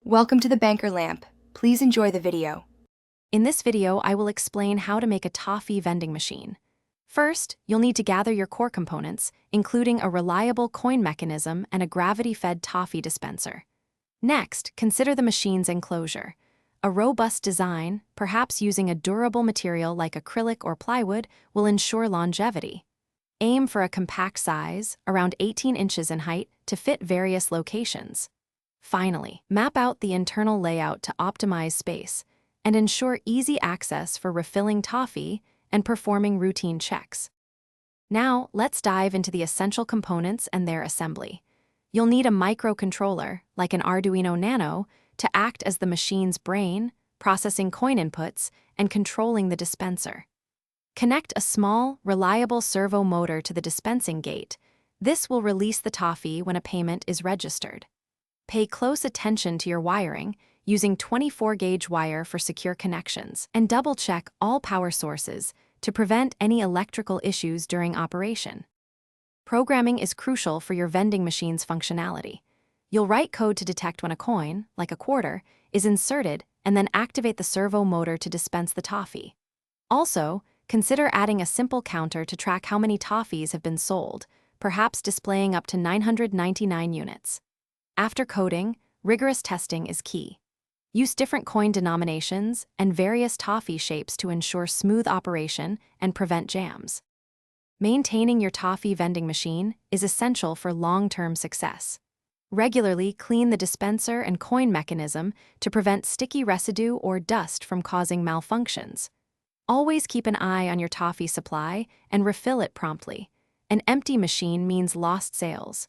Welcome to the Banker Lamp. Please enjoy the video. In this video, I will explain how to make a toffee vending machine. First, you'll need to gather your core components, including a reliable coin mechanism and a gravity-fed toffee dispenser. Next, consider the machine's enclosure. A robust design, perhaps using a durable material like acrylic or plywood, will ensure longevity. Aim for a compact size, around 18 inches in height, to fit various locations. Finally, map out the internal layout to optimize space and ensure easy access for refilling toffee and performing routine checks. Now, let's dive into the essential components and their assembly. You'll need a microcontroller, like an Arduino Nano, to act as the machine's brain, processing coin inputs and controlling the dispenser. Connect a small, reliable servo motor to the dispensing gate. This will release the toffee when a payment is registered. Pay close attention to your wiring, using 24-gauge wire for secure connections, and double-check all power sources to prevent any electrical issues during operation. Programming is crucial for your vending machine's functionality. You'll write code to detect when a coin, like a quarter, is inserted and then activate the servo motor to dispense the toffee. Also, consider adding a simple counter to track how many toffees have been sold, perhaps displaying up to 999 units. After coding, rigorous testing is key. Use different coin denominations and various toffee shapes to ensure smooth operation and prevent jams. Maintaining your toffee vending machine is essential for long-term success. Regularly clean the dispenser and coin mechanism to prevent sticky residue or dust from causing malfunctions. Always keep an eye on your toffee supply and refill it promptly. An empty machine means lost sales.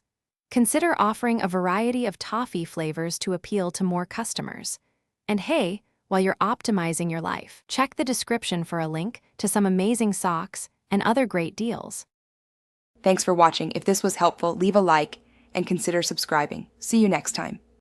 Consider offering a variety of toffee flavors to appeal to more customers. And hey, while you're optimizing your life, check the description for a link to some amazing socks and other great deals. Thanks for watching. If this was helpful, leave a like and consider subscribing. See you next time.